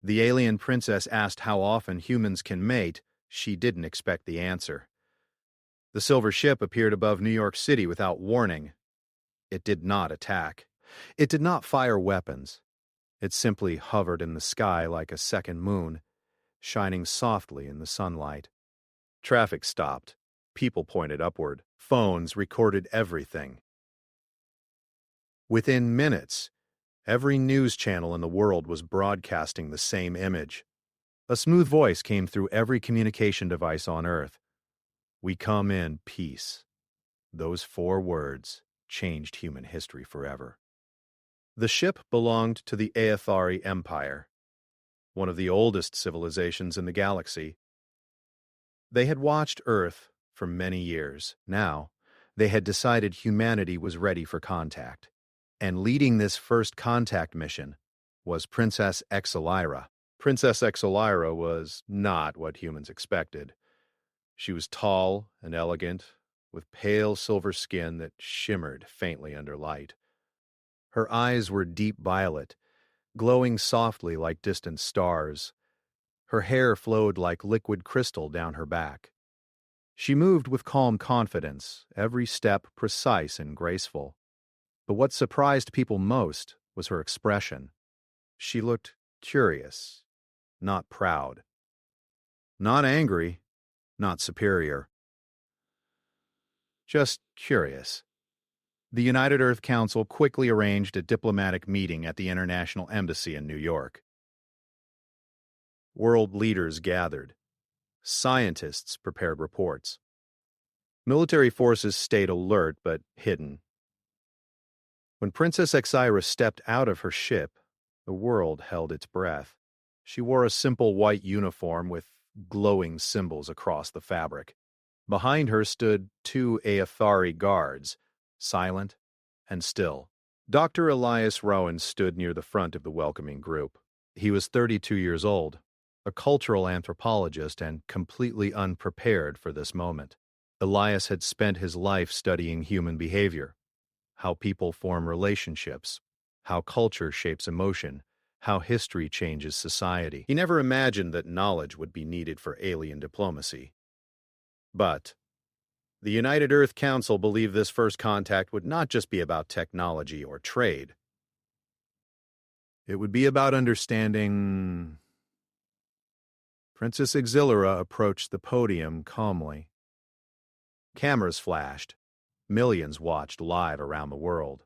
The alien princess asked how often humans can mate. She didn't expect the answer. The silver ship appeared above New York City without warning. It did not attack. It did not fire weapons. It simply hovered in the sky like a second moon, shining softly in the sunlight. Traffic stopped. People pointed upward. Phones recorded everything. Within minutes, every news channel in the world was broadcasting the same image. A smooth voice came through every communication device on Earth. "We come in peace." Those 4 words changed human history forever. The ship belonged to the Aethari Empire, one of the oldest civilizations in the galaxy. They had watched Earth for many years. Now, they had decided humanity was ready for contact. And leading this first contact mission was Princess Exelira. Princess Exelira was not what humans expected. She was tall and elegant, with pale silver skin that shimmered faintly under light. Her eyes were deep violet, glowing softly like distant stars. Her hair flowed like liquid crystal down her back. She moved with calm confidence, every step precise and graceful. But what surprised people most was her expression. She looked curious, not proud. Not angry, not superior. Just curious. The United Earth Council quickly arranged a diplomatic meeting at the International Embassy in New York. World leaders gathered. Scientists prepared reports. Military forces stayed alert but hidden. When Princess Exira stepped out of her ship, the world held its breath. She wore a simple white uniform with glowing symbols across the fabric. Behind her stood 2 Aethari guards, silent and still. Dr. Elias Rowan stood near the front of the welcoming group. He was 32 years old, a cultural anthropologist and completely unprepared for this moment. Elias had spent his life studying human behavior, how people form relationships, how culture shapes emotion, how history changes society. He never imagined that knowledge would be needed for alien diplomacy. But the United Earth Council believed this first contact would not just be about technology or trade. It would be about understanding. Princess Exilera approached the podium calmly. Cameras flashed. Millions watched live around the world.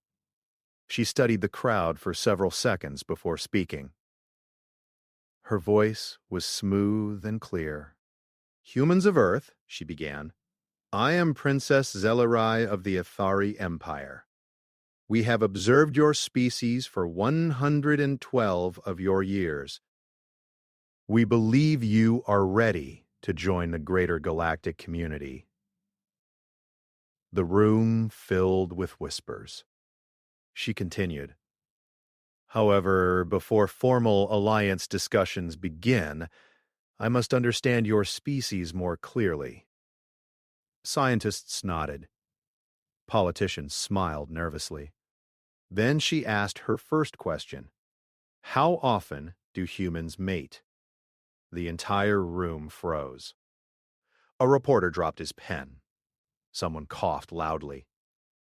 She studied the crowd for several seconds before speaking. Her voice was smooth and clear. "Humans of Earth," she began, "I am Princess Zelarai of the Aethari Empire. We have observed your species for 112 of your years. We believe you are ready to join the greater galactic community." The room filled with whispers. She continued, "However, before formal alliance discussions begin, I must understand your species more clearly." Scientists nodded. Politicians smiled nervously. Then she asked her first question. "How often do humans mate?" The entire room froze. A reporter dropped his pen. Someone coughed loudly.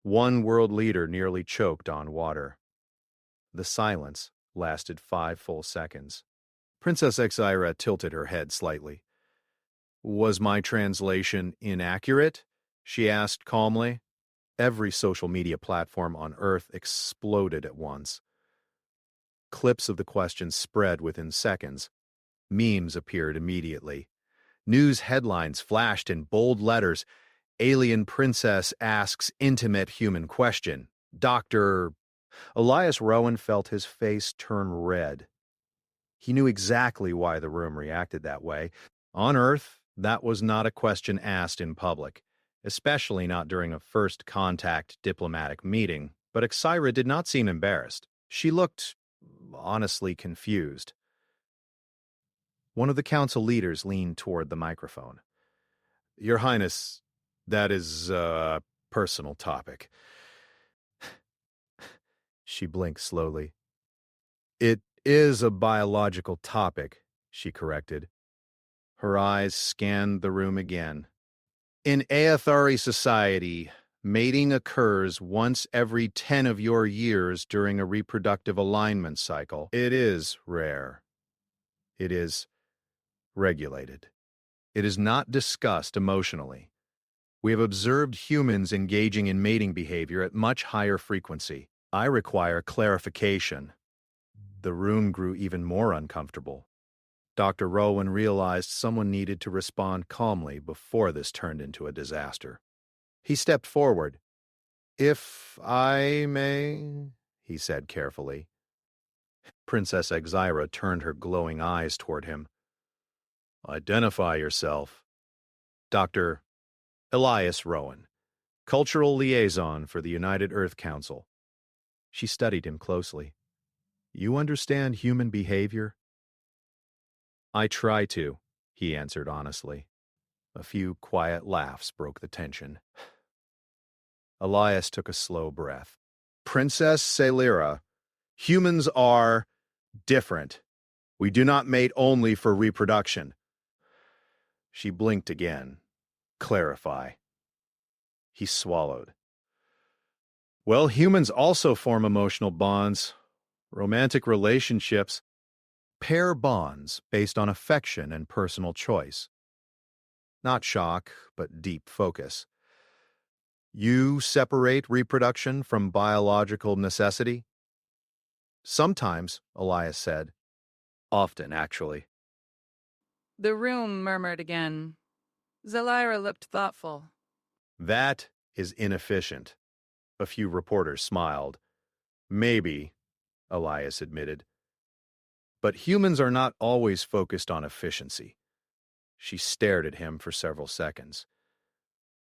One world leader nearly choked on water. The silence lasted 5 full seconds. Princess Exira tilted her head slightly. "Was my translation inaccurate?" she asked calmly. Every social media platform on Earth exploded at once. Clips of the question spread within seconds. Memes appeared immediately. News headlines flashed in bold letters. "Alien Princess asks intimate human question. Dr." Elias Rowan felt his face turn red. He knew exactly why the room reacted that way. On Earth, that was not a question asked in public, especially not during a first contact diplomatic meeting. But Exira did not seem embarrassed. She looked, honestly, confused. One of the council leaders leaned toward the microphone. "Your Highness, that is a personal topic." She blinked slowly. It is a biological topic, she corrected. Her eyes scanned the room again. In Aethari society, mating occurs once every 10 of your years during a reproductive alignment cycle. It is rare. It is regulated. It is not discussed emotionally. We have observed humans engaging in mating behavior at much higher frequency. I require clarification. The room grew even more uncomfortable. Dr. Rowan realized someone needed to respond calmly before this turned into a disaster. He stepped forward. "If I may," he said carefully. Princess Exira turned her glowing eyes toward him. "Identify yourself." Dr. Elias Rowan, Cultural Liaison for the United Earth Council. She studied him closely. "You understand human behavior?" "I try to," he answered honestly. A few quiet laughs broke the tension. Elias took a slow breath. "Princess Celira, humans are different. We do not mate only for reproduction." She blinked again. "Clarify." He swallowed. "Well, humans also form emotional bonds, romantic relationships, pair bonds based on affection and personal choice. Not shock, but deep focus. You separate reproduction from biological necessity?" "Sometimes," Elias said. "Often, actually." The room murmured again. Zelira looked thoughtful. "That is inefficient." A few reporters smiled. "Maybe," Elias admitted. "But humans are not always focused on efficiency." She stared at him for several seconds.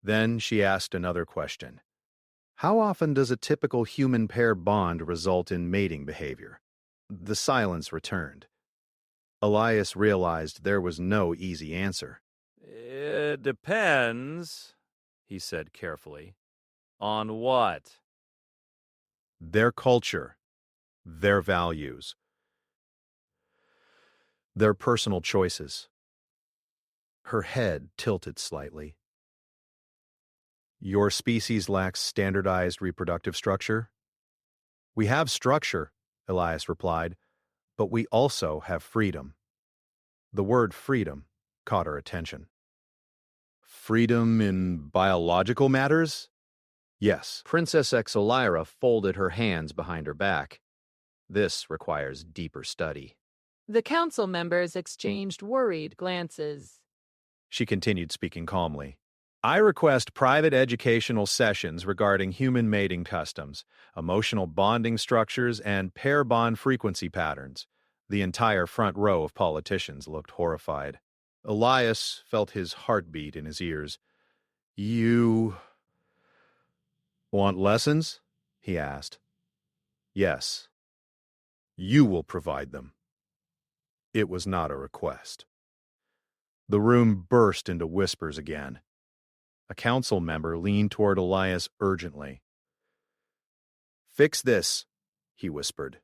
Then she asked another question. "How often does a typical human pair bond result in mating behavior?" The silence returned. Elias realized there was no easy answer. "It depends," he said carefully. "On what?" "Their culture, their values, their personal choices." Her head tilted slightly. "Your species lacks standardized reproductive structure?" "We have structure," Elias replied, "but we also have freedom." The word freedom caught her attention. "Freedom in biological matters?" "Yes." Princess Exolira folded her hands behind her back. "This requires deeper study." The council members exchanged worried glances. She continued, speaking calmly. "I request private educational sessions regarding human mating customs, emotional bonding structures, and pair bond frequency patterns." The entire front row of politicians looked horrified. Elias felt his heartbeat in his ears. "You want lessons?" he asked. "Yes. You will provide them." It was not a request. The room burst into whispers again. A council member leaned toward Elias urgently. "Fix this," he whispered.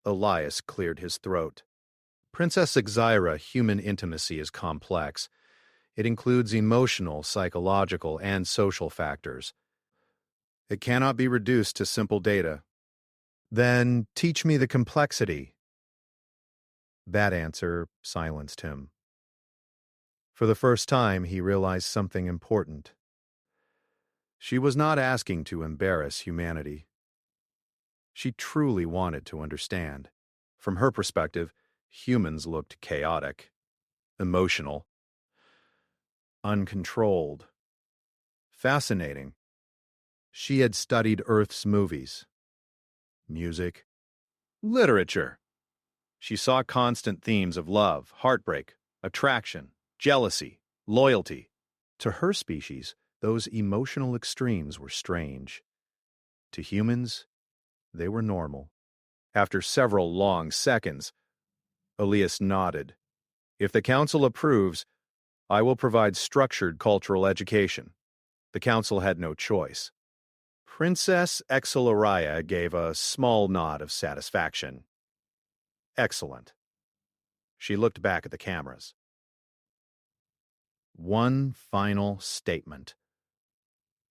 Elias cleared his throat. "Princess Exira, human intimacy is complex. It includes emotional, psychological, and social factors. It cannot be reduced to simple data." "Then teach me the complexity." That answer silenced him. For the first time, he realized something important. She was not asking to embarrass humanity. She truly wanted to understand. From her perspective, humans looked chaotic, emotional, uncontrolled, fascinating. She had studied Earth's movies, music, literature. She saw constant themes of love, heartbreak, attraction, jealousy, loyalty. To her species, those emotional extremes were strange. To humans, they were normal. After several long seconds, Elias nodded. "If the council approves, I will provide structured cultural education." The council had no choice. Princess Exolaria gave a small nod of satisfaction. Excellent. She looked back at the cameras. One final statement.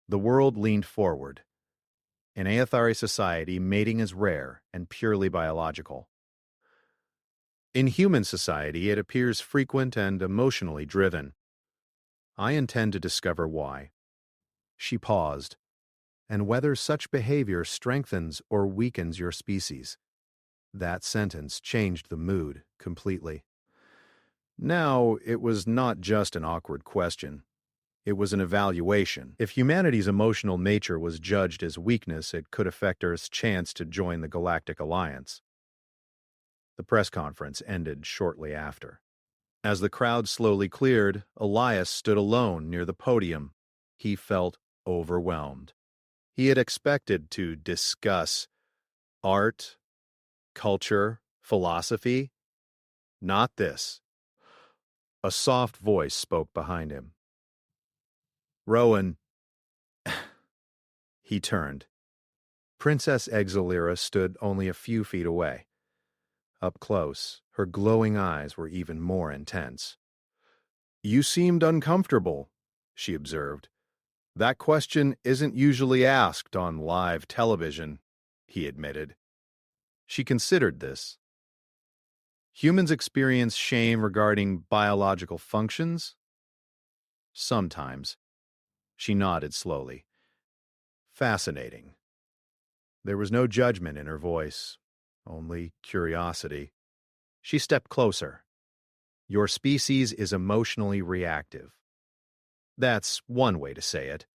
The world leaned forward. In Aethari society, mating is rare and purely biological. In human society, it appears frequent and emotionally driven. I intend to discover why. She paused. And whether such behavior strengthens or weakens your species. That sentence changed the mood completely. Now, it was not just an awkward question. It was an evaluation. If humanity's emotional nature was judged as weakness, it could affect Earth's chance to join the Galactic Alliance. The press conference ended shortly after. As the crowd slowly cleared, Elias stood alone near the podium. He felt overwhelmed. He had expected to discuss art, culture, philosophy. Not this. A soft voice spoke behind him. Rowan. He turned. Princess Exalira stood only a few feet away. Up close, her glowing eyes were even more intense. You seemed uncomfortable, she observed. That question isn't usually asked on live television, he admitted. She considered this. Humans experience shame regarding biological functions? Sometimes. She nodded slowly. Fascinating. There was no judgment in her voice, only curiosity. She stepped closer. Your species is emotionally reactive. That's one way to say it.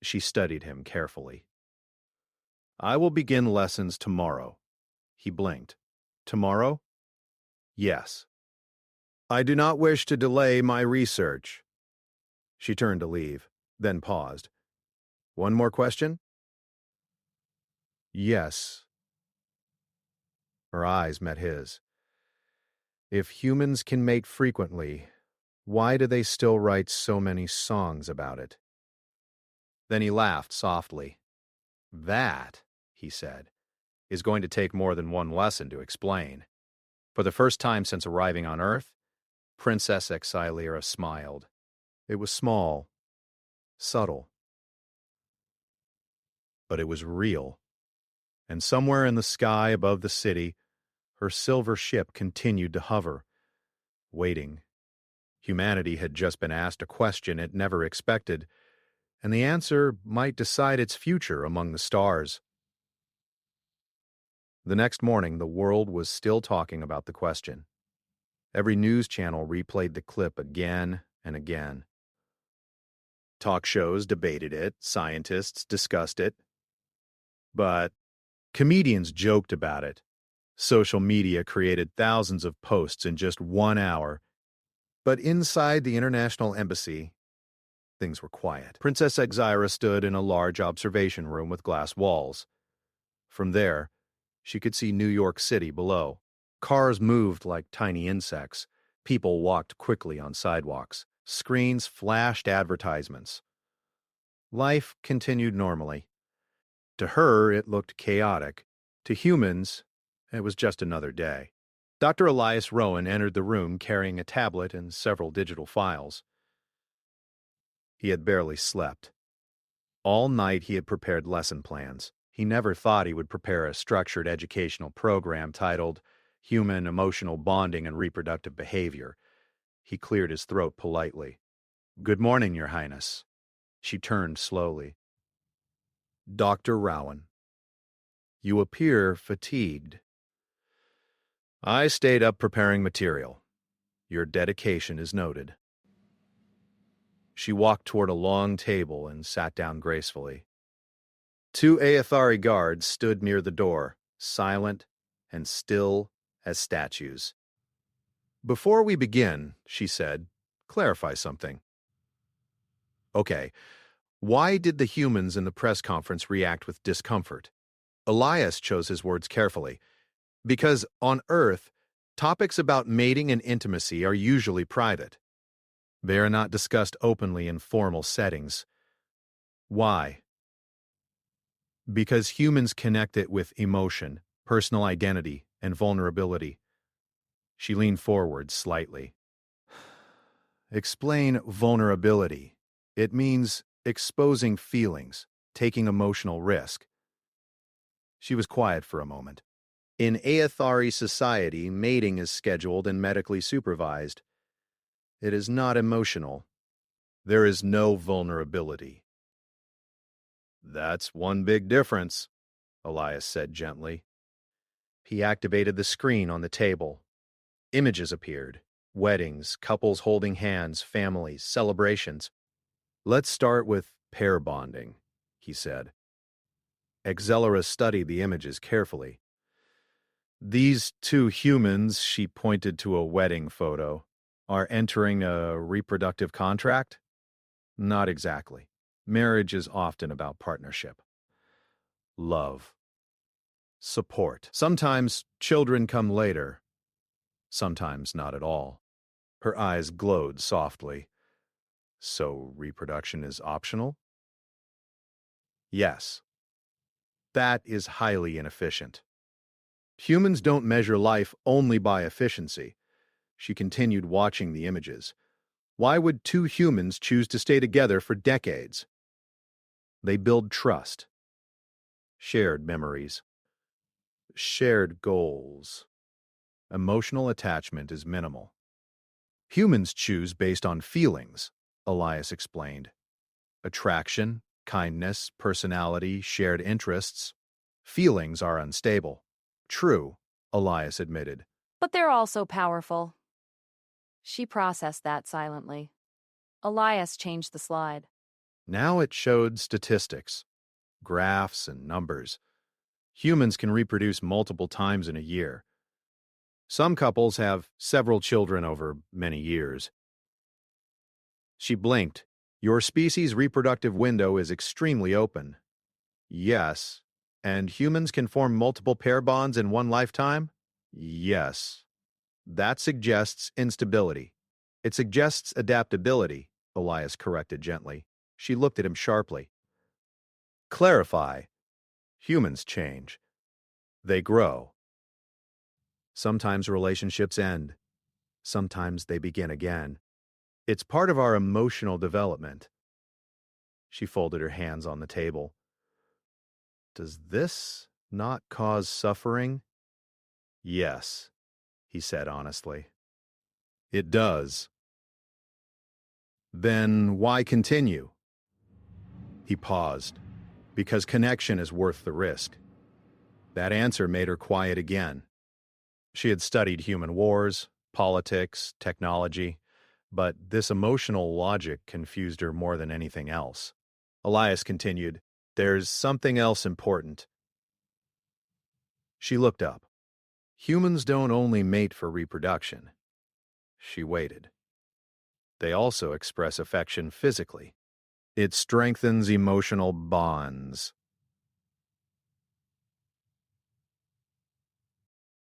She studied him carefully. I will begin lessons tomorrow. He blinked. Tomorrow? Yes. I do not wish to delay my research. She turned to leave, then paused. One more question? Yes. Her eyes met his. If humans can mate frequently, why do they still write so many songs about it? Then he laughed softly. That, he said, is going to take more than one lesson to explain. For the first time since arriving on Earth, Princess Exilira smiled. It was small, subtle, but it was real. And somewhere in the sky above the city, her silver ship continued to hover, waiting. Humanity had just been asked a question it never expected, and the answer might decide its future among the stars. The next morning, the world was still talking about the question. Every news channel replayed the clip again and again. Talk shows debated it, scientists discussed it, but comedians joked about it. Social media created thousands of posts in just 1 hour. But inside the International Embassy, things were quiet. Princess Exira stood in a large observation room with glass walls. From there, she could see New York City below. Cars moved like tiny insects. People walked quickly on sidewalks. Screens flashed advertisements. Life continued normally. To her, it looked chaotic. To humans, it was just another day. Dr. Elias Rowan entered the room carrying a tablet and several digital files. He had barely slept. All night he had prepared lesson plans. He never thought he would prepare a structured educational program titled Human Emotional Bonding and Reproductive Behavior. He cleared his throat politely. Good morning, Your Highness. She turned slowly. Dr. Rowan, you appear fatigued. I stayed up preparing material. Your dedication is noted. She walked toward a long table and sat down gracefully. 2 Aethari guards stood near the door, silent and still as statues. Before we begin, she said, clarify something. Okay, why did the humans in the press conference react with discomfort? Elias chose his words carefully. Because on Earth, topics about mating and intimacy are usually private. They are not discussed openly in formal settings. Why? Because humans connect it with emotion, personal identity, and vulnerability. She leaned forward slightly. Explain vulnerability. It means exposing feelings, taking emotional risk. She was quiet for a moment. In Aethari society, mating is scheduled and medically supervised. It is not emotional. There is no vulnerability. That's one big difference, Elias said gently. He activated the screen on the table. Images appeared. Weddings, couples holding hands, families, celebrations. Let's start with pair bonding, he said. Exelara studied the images carefully. These two humans, she pointed to a wedding photo, are entering a reproductive contract? Not exactly. Marriage is often about partnership. Love. Support. Sometimes children come later. Sometimes not at all. Her eyes glowed softly. So reproduction is optional? Yes. That is highly inefficient. Humans don't measure life only by efficiency. She continued watching the images. Why would two humans choose to stay together for decades? They build trust. Shared memories. Shared goals. Emotional attachment is minimal. Humans choose based on feelings, Elias explained. Attraction, kindness, personality, shared interests. Feelings are unstable. True, Elias admitted. But they're also powerful. She processed that silently. Elias changed the slide. Now it showed statistics, graphs and numbers. Humans can reproduce multiple times in a year. Some couples have several children over many years. She blinked. Your species' reproductive window is extremely open. Yes. And humans can form multiple pair bonds in one lifetime? Yes. That suggests instability. It suggests adaptability, Elias corrected gently. She looked at him sharply. Clarify. Humans change. They grow. Sometimes relationships end. Sometimes they begin again. It's part of our emotional development. She folded her hands on the table. Does this not cause suffering? Yes, he said honestly. It does. Then why continue? He paused. Because connection is worth the risk. That answer made her quiet again. She had studied human wars, politics, technology, but this emotional logic confused her more than anything else. Elias continued, There's something else important. She looked up. Humans don't only mate for reproduction. She waited. They also express affection physically. It strengthens emotional bonds.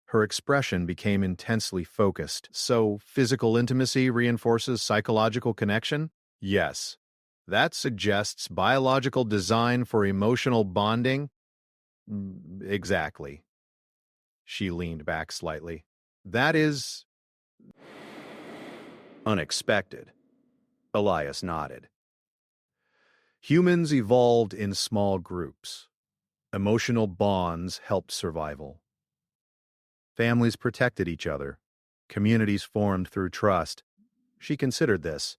Her expression became intensely focused. So, physical intimacy reinforces psychological connection? Yes. That suggests biological design for emotional bonding? Exactly. She leaned back slightly. That is unexpected. Elias nodded. Humans evolved in small groups. Emotional bonds helped survival. Families protected each other. Communities formed through trust. She considered this,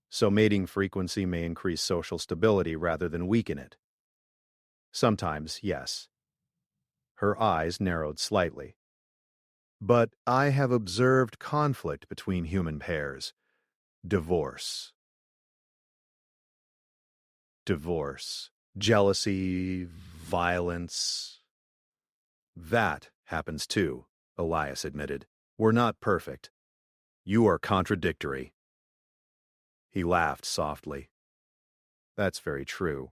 so mating frequency may increase social stability rather than weaken it. Sometimes, yes. Her eyes narrowed slightly. But I have observed conflict between human pairs. Divorce. Jealousy, violence. That happens too, Elias admitted. We're not perfect. You are contradictory. He laughed softly. That's very true.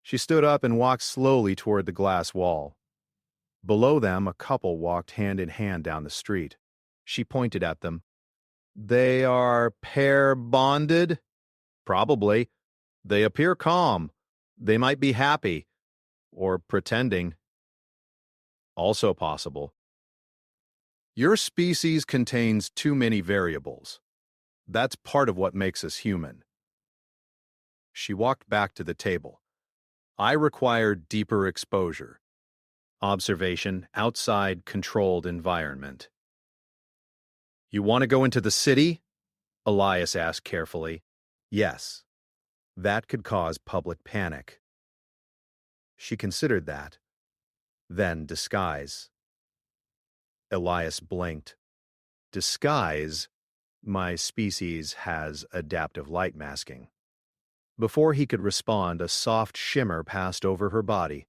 She stood up and walked slowly toward the glass wall. Below them, a couple walked hand in hand down the street. She pointed at them. They are pair bonded? Probably. They appear calm. They might be happy. Or pretending. Also possible. Your species contains too many variables. That's part of what makes us human. She walked back to the table. I require deeper exposure. Observation outside controlled environment. You want to go into the city? Elias asked carefully. Yes. That could cause public panic. She considered that. Then disguise. Elias blinked. Disguise? My species has adaptive light masking. Before he could respond, a soft shimmer passed over her body.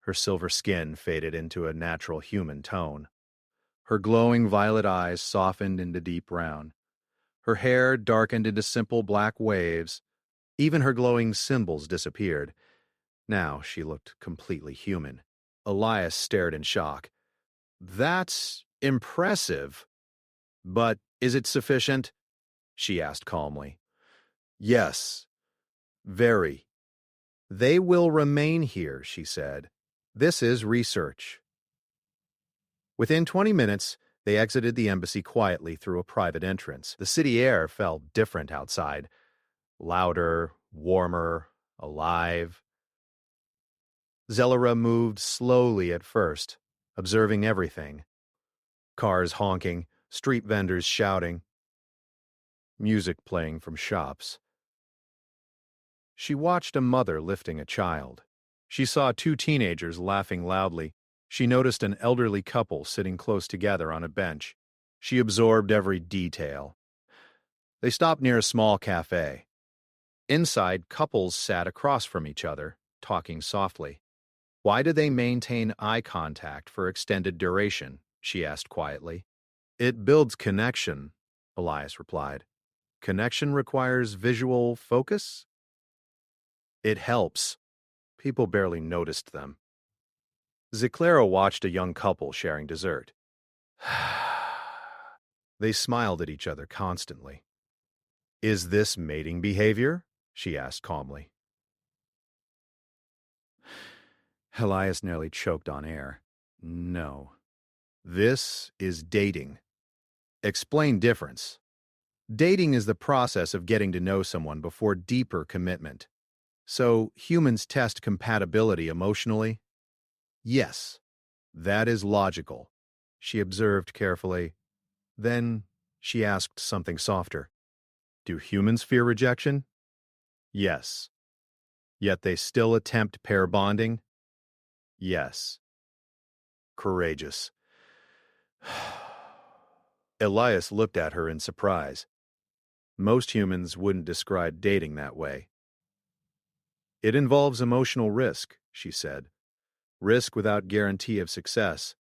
Her silver skin faded into a natural human tone. Her glowing violet eyes softened into deep brown. Her hair darkened into simple black waves. Even her glowing symbols disappeared. Now she looked completely human. Elias stared in shock. That's impressive. But is it sufficient? She asked calmly. Yes. Very. They will remain here, she said. This is research. Within 20 minutes, they exited the embassy quietly through a private entrance. The city air felt different outside. Louder, warmer, alive. Zellara moved slowly at first, observing everything. Cars honking, street vendors shouting, music playing from shops. She watched a mother lifting a child. She saw two teenagers laughing loudly. She noticed an elderly couple sitting close together on a bench. She absorbed every detail. They stopped near a small cafe. Inside, couples sat across from each other, talking softly. Why do they maintain eye contact for extended duration? She asked quietly. It builds connection, Elias replied. Connection requires visual focus? It helps. People barely noticed them. Ziclera watched a young couple sharing dessert. They smiled at each other constantly. Is this mating behavior? She asked calmly. Elias nearly choked on air. No. This is dating. Explain difference. Dating is the process of getting to know someone before deeper commitment. So humans test compatibility emotionally? Yes. That is logical. She observed carefully. Then she asked something softer. Do humans fear rejection? Yes. Yet they still attempt pair bonding? Yes. Courageous. Elias looked at her in surprise. Most humans wouldn't describe dating that way. It involves emotional risk, she said. Risk without guarantee of success.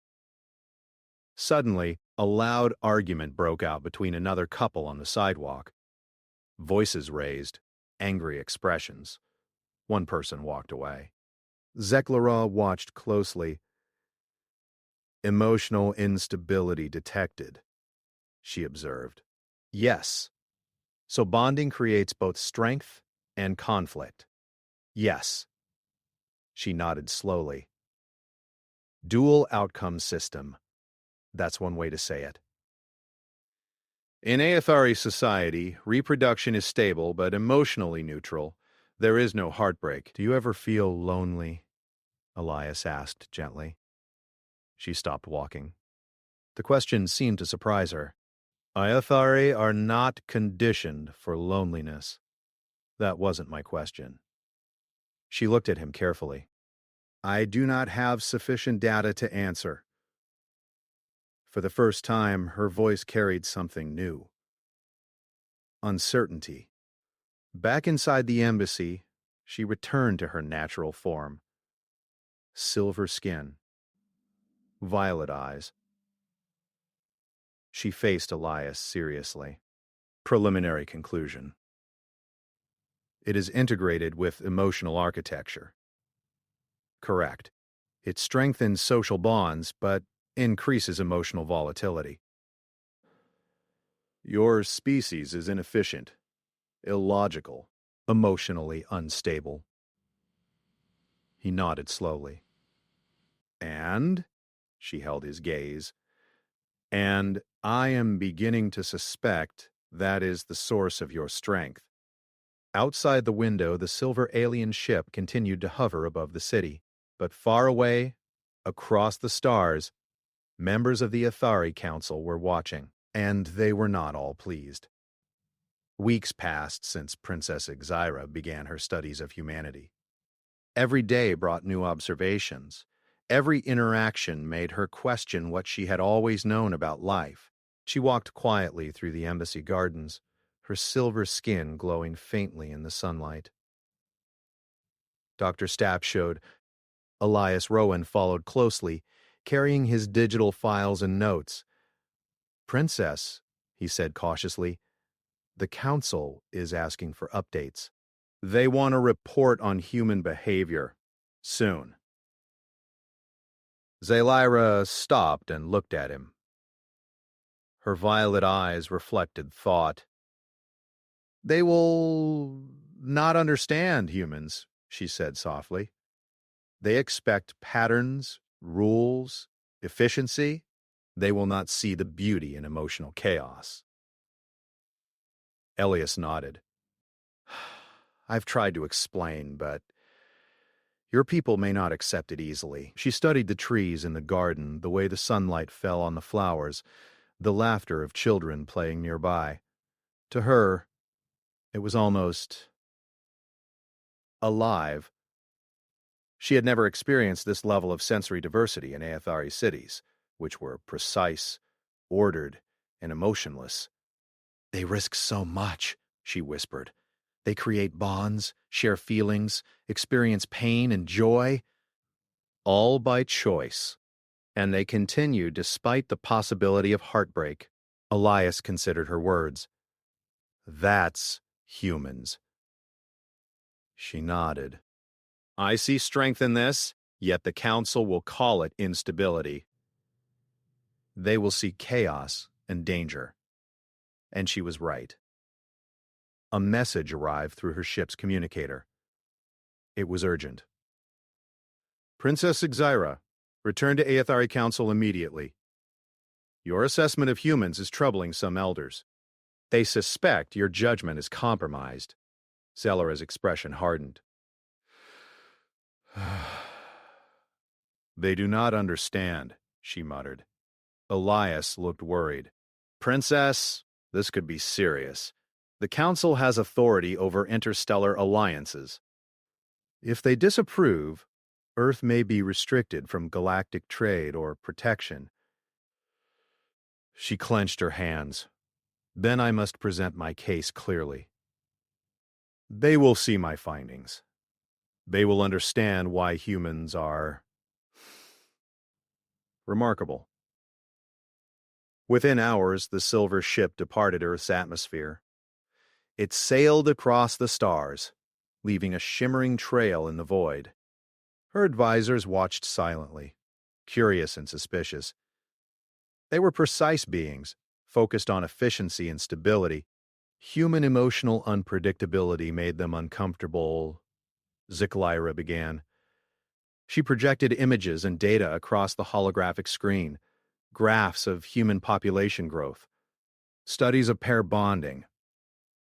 Suddenly, a loud argument broke out between another couple on the sidewalk. Voices raised, angry expressions. One person walked away. Zeclara watched closely. Emotional instability detected, she observed. Yes. So bonding creates both strength and conflict. Yes. She nodded slowly. Dual outcome system. That's one way to say it. In Aethari society, reproduction is stable but emotionally neutral. There is no heartbreak. Do you ever feel lonely? Elias asked gently. She stopped walking. The question seemed to surprise her. Aethari are not conditioned for loneliness. That wasn't my question. She looked at him carefully. I do not have sufficient data to answer. For the first time, her voice carried something new. Uncertainty. Back inside the embassy, she returned to her natural form. Silver skin. Violet eyes. She faced Elias seriously. Preliminary conclusion. It is integrated with emotional architecture. Correct. It strengthens social bonds, but increases emotional volatility. Your species is inefficient, illogical, emotionally unstable. He nodded slowly. And? She held his gaze. And I am beginning to suspect that is the source of your strength. Outside the window, the silver alien ship continued to hover above the city. But far away, across the stars, members of the Athari Council were watching, and they were not all pleased. Weeks passed since Princess Exira began her studies of humanity. Every day brought new observations. Every interaction made her question what she had always known about life. She walked quietly through the embassy gardens, her silver skin glowing faintly in the sunlight. Dr. Stapp showed. Elias Rowan followed closely, carrying his digital files and notes. "Princess," he said cautiously, "the council is asking for updates. They want a report on human behavior. Soon." Zaylyra stopped and looked at him. Her violet eyes reflected thought. "They will not understand humans," she said softly. "They expect patterns, rules, efficiency. They will not see the beauty in emotional chaos." Elias nodded. "I've tried to explain, but your people may not accept it easily." She studied the trees in the garden, the way the sunlight fell on the flowers, the laughter of children playing nearby. To her, it was almost alive. She had never experienced this level of sensory diversity in Aethari cities, which were precise, ordered, and emotionless. "They risk so much," she whispered. "They create bonds, share feelings, experience pain and joy, all by choice. And they continue despite the possibility of heartbreak." Elias considered her words. "That's humans." She nodded. "I see strength in this, yet the council will call it instability. They will see chaos and danger." And she was right. A message arrived through her ship's communicator. It was urgent. "Princess Exira, return to Aethari Council immediately. Your assessment of humans is troubling some elders. They suspect your judgment is compromised." Zellera's expression hardened. "They do not understand," she muttered. Elias looked worried. "Princess, this could be serious. The Council has authority over interstellar alliances. If they disapprove, Earth may be restricted from galactic trade or protection." She clenched her hands. "Then I must present my case clearly. They will see my findings. They will understand why humans are remarkable." Within hours, the silver ship departed Earth's atmosphere. It sailed across the stars, leaving a shimmering trail in the void. Her advisors watched silently, curious and suspicious. They were precise beings, focused on efficiency and stability. Human emotional unpredictability made them uncomfortable. Zaylyra began. She projected images and data across the holographic screen, graphs of human population growth, studies of pair bonding,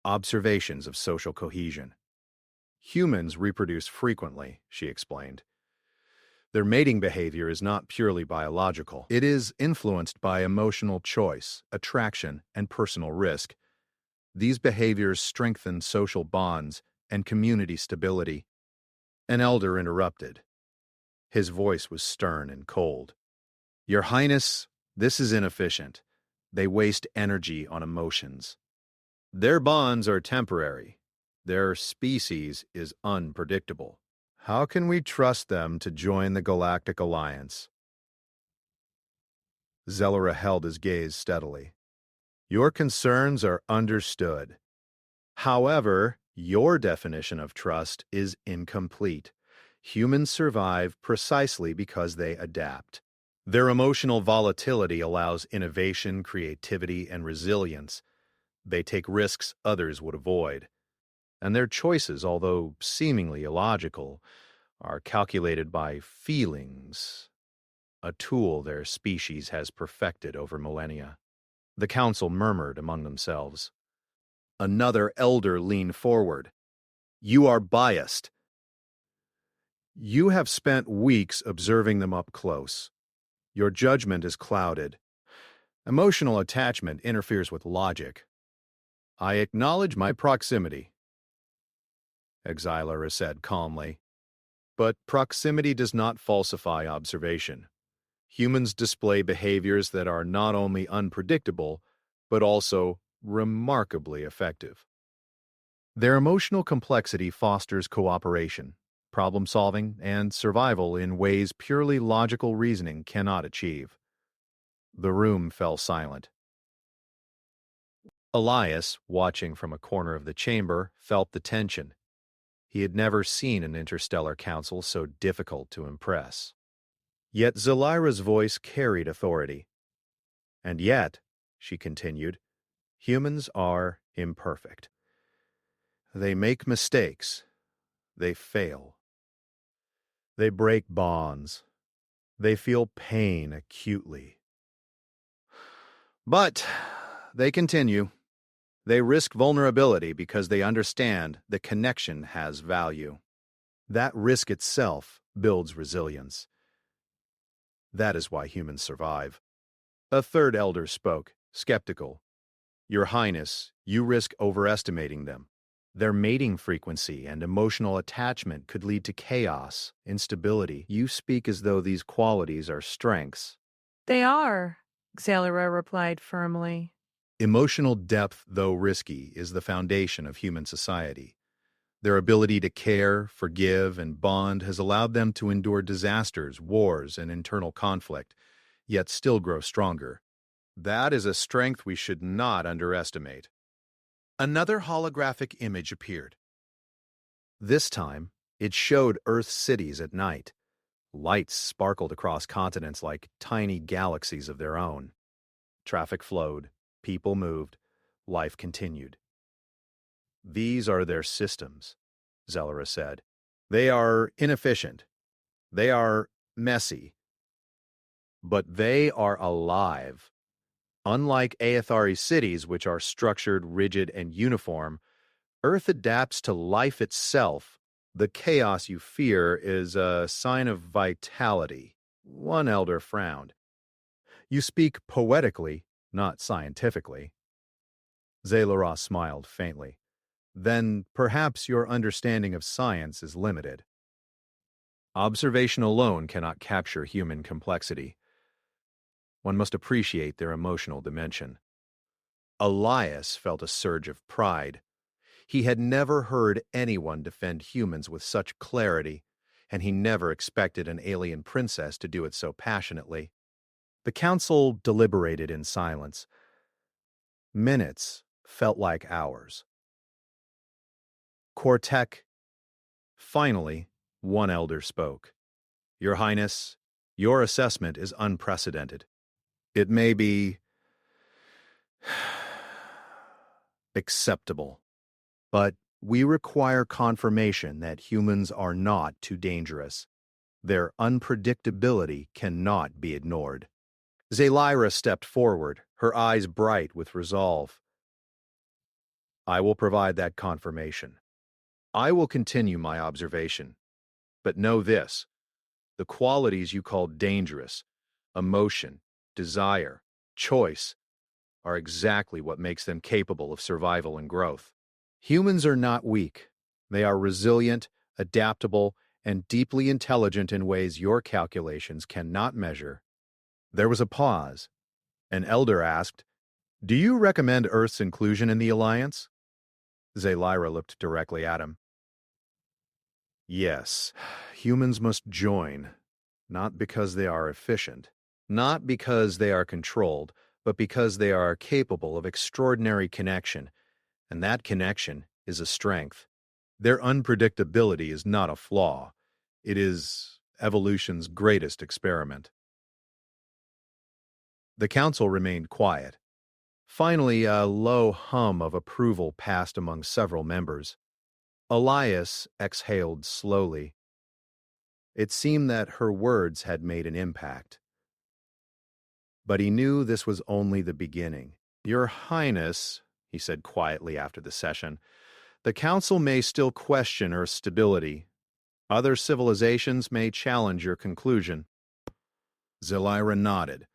observations of social cohesion. "Humans reproduce frequently," she explained. "Their mating behavior is not purely biological. It is influenced by emotional choice, attraction, and personal risk. These behaviors strengthen social bonds and community stability." An elder interrupted. His voice was stern and cold. "Your Highness, this is inefficient. They waste energy on emotions. Their bonds are temporary. Their species is unpredictable. How can we trust them to join the Galactic Alliance?" Zellera held his gaze steadily. "Your concerns are understood. However, your definition of trust is incomplete. Humans survive precisely because they adapt. Their emotional volatility allows innovation, creativity, and resilience. They take risks others would avoid. And their choices, although seemingly illogical, are calculated by feelings, a tool their species has perfected over millennia. The council murmured among themselves. Another elder leaned forward. "You are biased. You have spent weeks observing them up close. Your judgment is clouded. Emotional attachment interferes with logic. I acknowledge my proximity," Exilara said calmly. "But proximity does not falsify observation. Humans display behaviors that are not only unpredictable, but also remarkably effective. Their emotional complexity fosters cooperation, problem-solving, and survival in ways purely logical reasoning cannot achieve." The room fell silent. Elias, watching from a corner of the chamber, felt the tension. He had never seen an interstellar council so difficult to impress. Yet Zelira's voice carried authority. "And yet," she continued, "humans are imperfect. They make mistakes. They fail. They break bonds. They feel pain acutely. But they continue. They risk vulnerability because they understand that connection has value. That risk itself builds resilience. That is why humans survive." A third elder spoke, skeptical. "Your Highness, you risk overestimating them. Their mating frequency and emotional attachment could lead to chaos, instability. You speak as though these qualities are strengths." They are, Xelera replied firmly. Emotional depth, though risky, is the foundation of human society. Their ability to care, forgive, and bond has allowed them to endure disasters, wars, and internal conflict, yet still grow stronger. That is a strength we should not underestimate. Another holographic image appeared. This time, it showed Earth's cities at night. Lights sparkled across continents like tiny galaxies of their own. Traffic flowed, people moved, life continued. "These are their systems," Zelira said. "They are inefficient. They are messy. But they are alive. Unlike Aethari cities, which are structured, rigid, and uniform, Earth adapts to life itself. The chaos you fear is a sign of vitality." One elder frowned. "You speak poetically, not scientifically." Zelira smiled faintly. "Then perhaps your understanding of science is limited. Observation alone cannot capture human complexity. One must appreciate their emotional dimension." Elias felt a surge of pride. He had never heard anyone defend humans with such clarity, and he never expected an alien princess to do it so passionately. The council deliberated in silence. Minutes felt like hours. Cortec. Finally, one elder spoke. "Your Highness, your assessment is unprecedented. It may be acceptable, but we require confirmation that humans are not too dangerous. Their unpredictability cannot be ignored." Zelira stepped forward, her eyes bright with resolve. "I will provide that confirmation. I will continue my observation. But know this, the qualities you call dangerous, emotion, desire, choice, are exactly what makes them capable of survival and growth. Humans are not weak. They are resilient, adaptable, and deeply intelligent in ways your calculations cannot measure." There was a pause. An elder asked, "Do you recommend Earth's inclusion in the Alliance?" Zelira looked directly at him. "Yes, humans must join, not because they are efficient, not because they are controlled, but because they are capable of extraordinary connection, and that connection is a strength. Their unpredictability is not a flaw. It is evolution's greatest experiment." The council remained quiet. Finally, a low hum of approval passed among several members. Elias exhaled slowly. It seemed that her words had made an impact. But he knew this was only the beginning. "Your Highness," he said quietly after the session, "the Council may still question Earth's stability. Other civilizations may challenge your conclusion." Zelira nodded.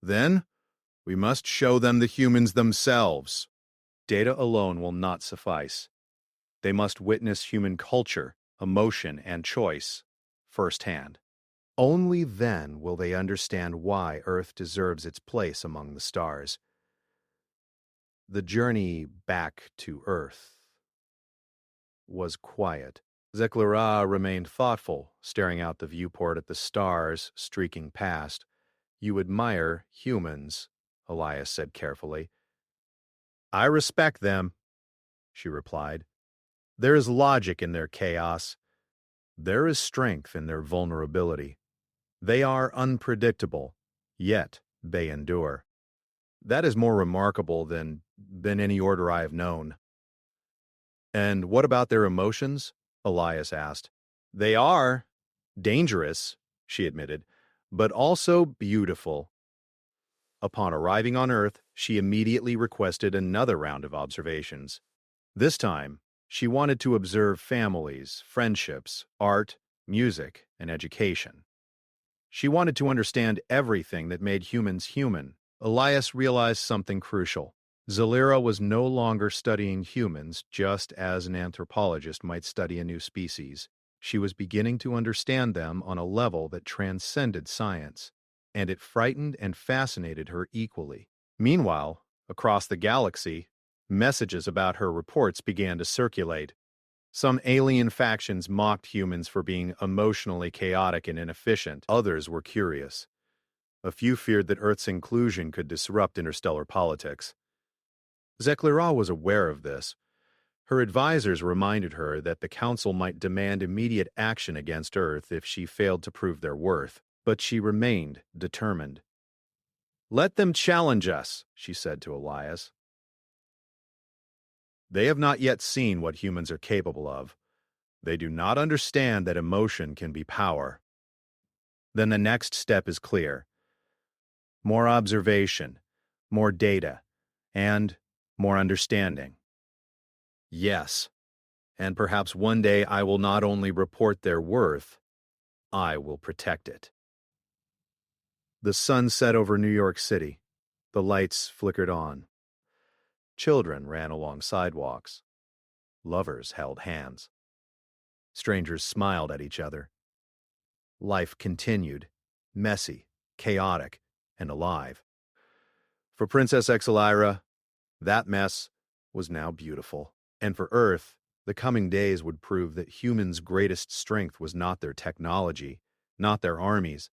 "Then, we must show them the humans themselves. Data alone will not suffice. They must witness human culture, emotion, and choice firsthand. Only then will they understand why Earth deserves its place among the stars." The journey back to Earth was quiet. Zeklara remained thoughtful, staring out the viewport at the stars streaking past. "You admire humans," Elias said carefully. "I respect them," she replied. "There is logic in their chaos. There is strength in their vulnerability. They are unpredictable, yet they endure. That is more remarkable than any order I have known." "And what about their emotions?" Elias asked. "They are dangerous," she admitted, "but also beautiful." Upon arriving on Earth, she immediately requested another round of observations. This time, she wanted to observe families, friendships, art, music, and education. She wanted to understand everything that made humans human. Elias realized something crucial. Zelira was no longer studying humans just as an anthropologist might study a new species. She was beginning to understand them on a level that transcended science, and it frightened and fascinated her equally. Meanwhile, across the galaxy, messages about her reports began to circulate. Some alien factions mocked humans for being emotionally chaotic and inefficient. Others were curious. A few feared that Earth's inclusion could disrupt interstellar politics. Zeklara was aware of this. Her advisors reminded her that the Council might demand immediate action against Earth if she failed to prove their worth, but she remained determined. "Let them challenge us," she said to Elias. "They have not yet seen what humans are capable of. They do not understand that emotion can be power." Then the next step is clear. More observation, more data, and more understanding. Yes, and perhaps one day I will not only report their worth, I will protect it. The sun set over New York City. The lights flickered on. Children ran along sidewalks. Lovers held hands. Strangers smiled at each other. Life continued, messy, chaotic, and alive. For Princess Exelira, that mess was now beautiful. And for Earth, the coming days would prove that humans' greatest strength was not their technology, not their armies,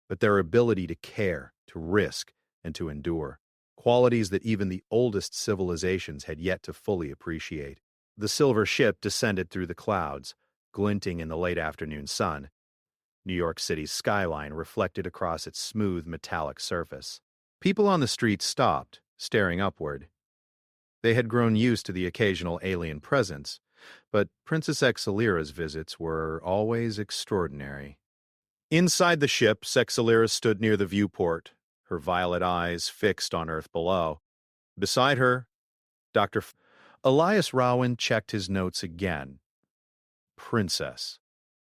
but their ability to care, to risk, and to endure. Qualities that even the oldest civilizations had yet to fully appreciate. The silver ship descended through the clouds, glinting in the late afternoon sun. New York City's skyline reflected across its smooth metallic surface. People on the street stopped, staring upward. They had grown used to the occasional alien presence, but Princess Exelira's visits were always extraordinary. Inside the ship, Exelira stood near the viewport, her violet eyes fixed on Earth below. Beside her, Dr. Elias Rowan checked his notes again. "Princess,"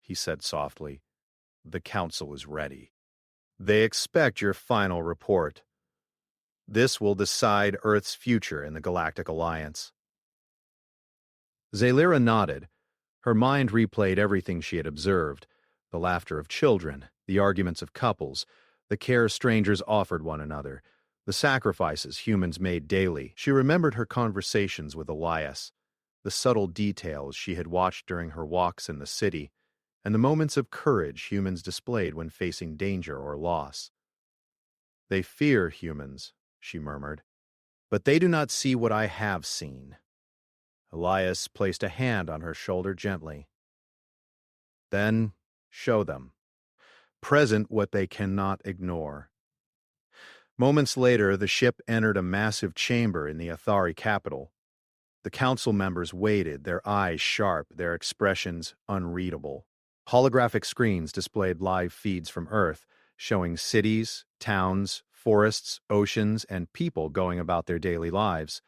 he said softly, "the Council is ready. They expect your final report. This will decide Earth's future in the Galactic Alliance." Zelira nodded. Her mind replayed everything she had observed: the laughter of children, the arguments of couples, the care strangers offered one another, the sacrifices humans made daily. She remembered her conversations with Elias, the subtle details she had watched during her walks in the city, and the moments of courage humans displayed when facing danger or loss. "They fear humans," she murmured, "but they do not see what I have seen." Elias placed a hand on her shoulder gently. "Then show them. Present what they cannot ignore." Moments later, the ship entered a massive chamber in the Athari capital. The council members waited, their eyes sharp, their expressions unreadable. Holographic screens displayed live feeds from Earth, showing cities, towns, forests, oceans, and people going about their daily lives.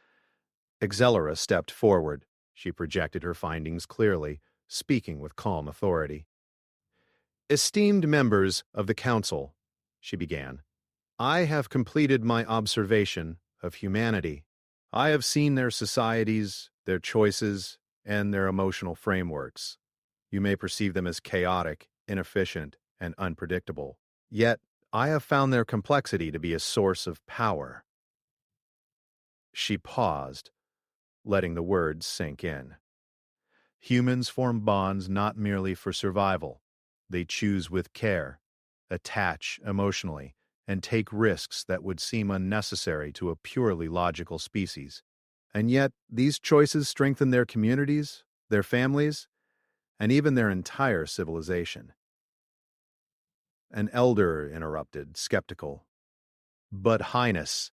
Excelera stepped forward. She projected her findings clearly, speaking with calm authority. "Esteemed members of the Council," she began, "I have completed my observation of humanity. I have seen their societies, their choices, and their emotional frameworks. You may perceive them as chaotic, inefficient, and unpredictable. Yet, I have found their complexity to be a source of power." She paused, letting the words sink in. Humans form bonds not merely for survival. They choose with care, attach emotionally, and take risks that would seem unnecessary to a purely logical species. And yet, these choices strengthen their communities, their families, and even their entire civilization. An elder interrupted, skeptical. "But, Highness,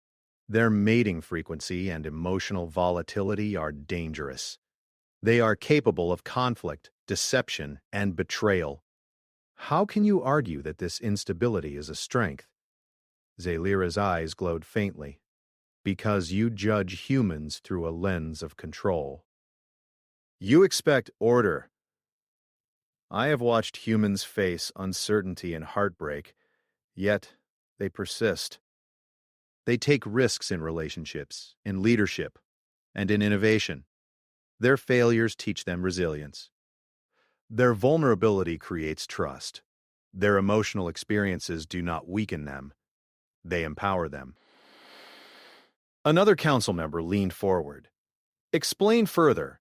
their mating frequency and emotional volatility are dangerous. They are capable of conflict, deception, and betrayal. How can you argue that this instability is a strength?" Zalira's eyes glowed faintly. "Because you judge humans through a lens of control. You expect order. I have watched humans face uncertainty and heartbreak, yet they persist. They take risks in relationships, in leadership, and in innovation. Their failures teach them resilience. Their vulnerability creates trust. Their emotional experiences do not weaken them. They empower them." Another council member leaned forward. "Explain further.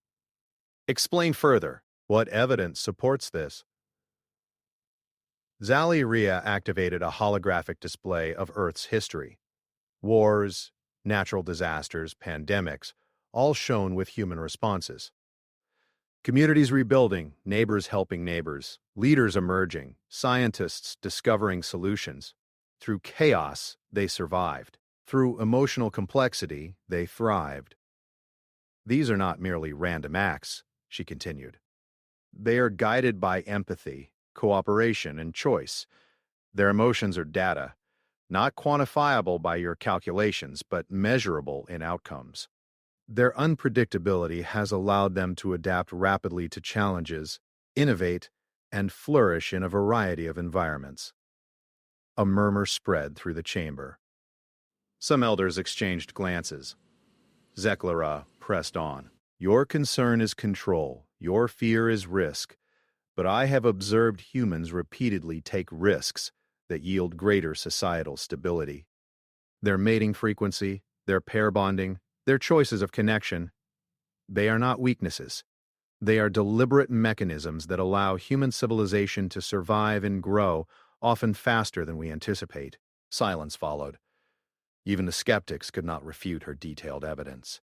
Explain further. What evidence supports this?" Zaliria activated a holographic display of Earth's history. Wars, natural disasters, pandemics, all shown with human responses. Communities rebuilding, neighbors helping neighbors, leaders emerging, scientists discovering solutions. Through chaos, they survived. Through emotional complexity, they thrived. "These are not merely random acts," she continued. "They are guided by empathy, cooperation, and choice. Their emotions are data, not quantifiable by your calculations, but measurable in outcomes. Their unpredictability has allowed them to adapt rapidly to challenges, innovate, and flourish in a variety of environments." A murmur spread through the chamber. Some elders exchanged glances. Zeclara pressed on. "Your concern is control. Your fear is risk. But I have observed humans repeatedly take risks that yield greater societal stability. Their mating frequency, their pair bonding, their choices of connection, they are not weaknesses. They are deliberate mechanisms that allow human civilization to survive and grow, often faster than we anticipate." Silence followed. Even the skeptics could not refute her detailed evidence.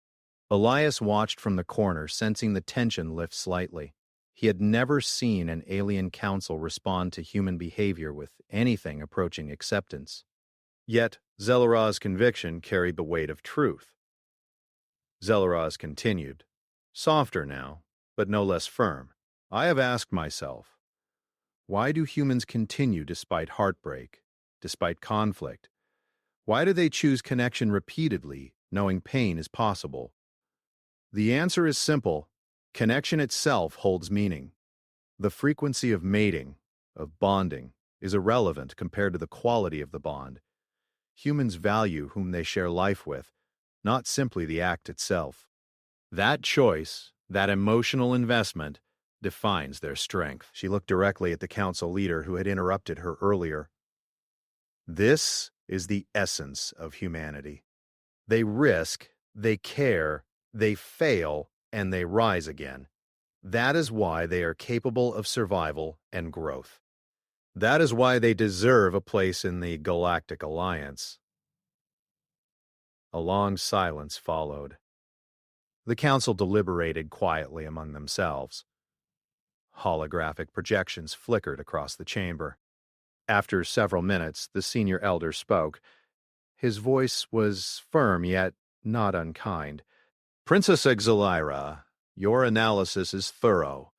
Elias watched from the corner, sensing the tension lift slightly. He had never seen an alien council respond to human behavior with anything approaching acceptance. Yet, Zelara's conviction carried the weight of truth. Zelaraz continued, softer now, but no less firm. "I have asked myself, why do humans continue despite heartbreak, despite conflict? Why do they choose connection repeatedly, knowing pain is possible? The answer is simple. Connection itself holds meaning. The frequency of mating, of bonding, is irrelevant compared to the quality of the bond. Humans value whom they share life with, not simply the act itself. That choice, that emotional investment, defines their strength." She looked directly at the council leader who had interrupted her earlier. "This is the essence of humanity. They risk, they care, they fail, and they rise again. That is why they are capable of survival and growth. That is why they deserve a place in the Galactic Alliance." A long silence followed. The council deliberated quietly among themselves. Holographic projections flickered across the chamber. After several minutes, the senior elder spoke. His voice was firm yet not unkind. "Princess Exilira, your analysis is thorough.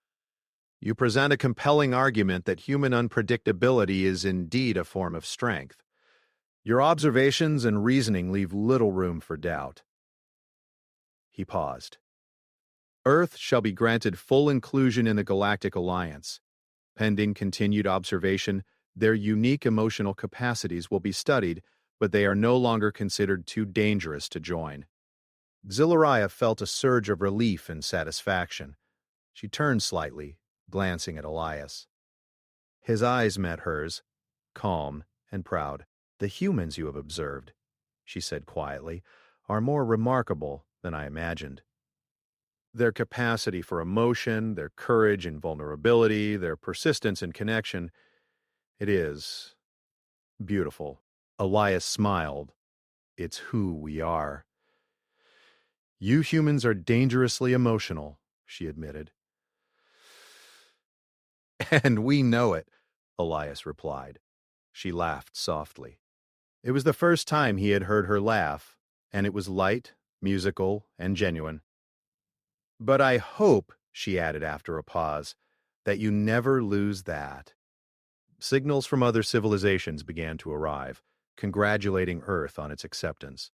You present a compelling argument that human unpredictability is indeed a form of strength. Your observations and reasoning leave little room for doubt. He paused. Earth shall be granted full inclusion in the Galactic Alliance. Pending continued observation, their unique emotional capacities will be studied, but they are no longer considered too dangerous to join. Zilariah felt a surge of relief and satisfaction. She turned slightly, glancing at Elias. His eyes met hers, calm and proud. The humans you have observed, she said quietly, are more remarkable than I imagined. Their capacity for emotion, their courage and vulnerability, their persistence and connection, it is beautiful. Elias smiled. It's who we are. You humans are dangerously emotional, she admitted. And we know it, Elias replied. She laughed softly. It was the first time he had heard her laugh, and it was light, musical, and genuine. But I hope, she added after a pause, that you never lose that. Signals from other civilizations began to arrive, congratulating Earth on its acceptance.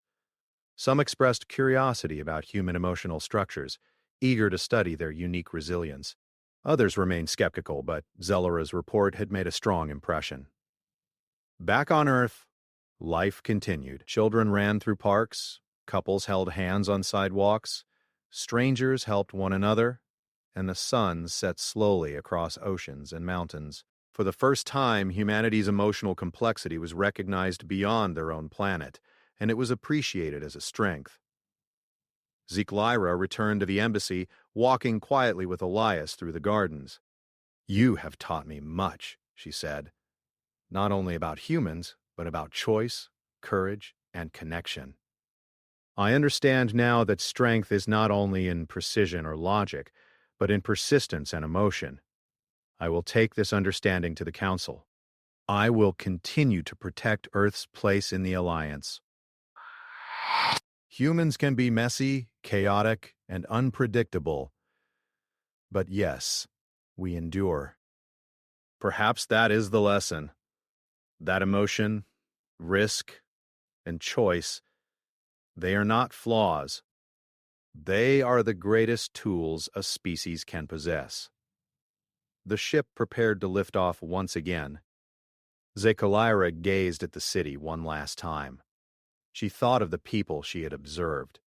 Some expressed curiosity about human emotional structures, eager to study their unique resilience. Others remained skeptical, but Zellera's report had made a strong impression. Back on Earth, life continued. Children ran through parks, couples held hands on sidewalks, strangers helped one another, and the sun set slowly across oceans and mountains. For the first time, humanity's emotional complexity was recognized beyond their own planet, and it was appreciated as a strength. Ziklyra returned to the embassy, walking quietly with Elias through the gardens. You have taught me much, she said, not only about humans, but about choice, courage, and connection. I understand now that strength is not only in precision or logic, but in persistence and emotion. I will take this understanding to the Council. I will continue to protect Earth's place in the Alliance. Humans can be messy, chaotic, and unpredictable. But yes, we endure. Perhaps that is the lesson. That emotion, risk, and choice, they are not flaws. They are the greatest tools a species can possess. The ship prepared to lift off once again. Ziklyra gazed at the city one last time. She thought of the people she had observed,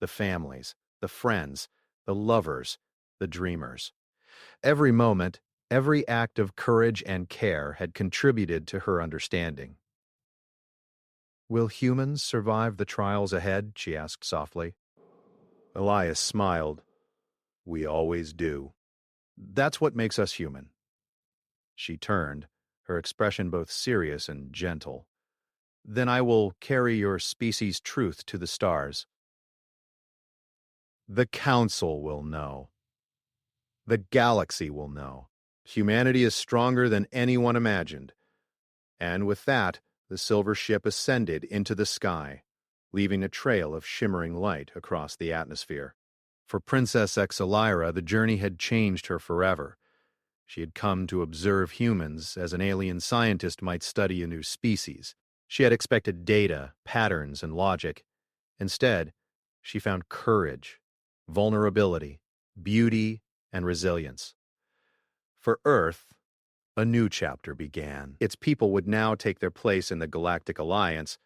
the families, the friends, the lovers, the dreamers. Every moment, every act of courage and care had contributed to her understanding. Will humans survive the trials ahead? She asked softly. Elias smiled. We always do. That's what makes us human. She turned, her expression both serious and gentle. Then I will carry your species' truth to the stars. The Council will know. The galaxy will know. Humanity is stronger than anyone imagined. And with that, the silver ship ascended into the sky, leaving a trail of shimmering light across the atmosphere. For Princess Exelira, the journey had changed her forever. She had come to observe humans as an alien scientist might study a new species. She had expected data, patterns, and logic. Instead, she found courage, vulnerability, beauty, and resilience. For Earth, a new chapter began. Its people would now take their place in the Galactic Alliance,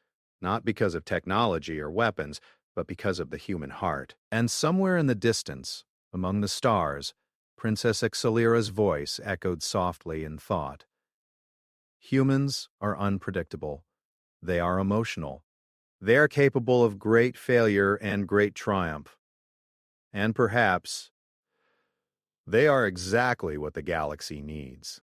not because of technology or weapons, but because of the human heart. And somewhere in the distance, among the stars, Princess Exelira's voice echoed softly in thought. Humans are unpredictable. They are emotional. They are capable of great failure and great triumph. And perhaps they are exactly what the galaxy needs.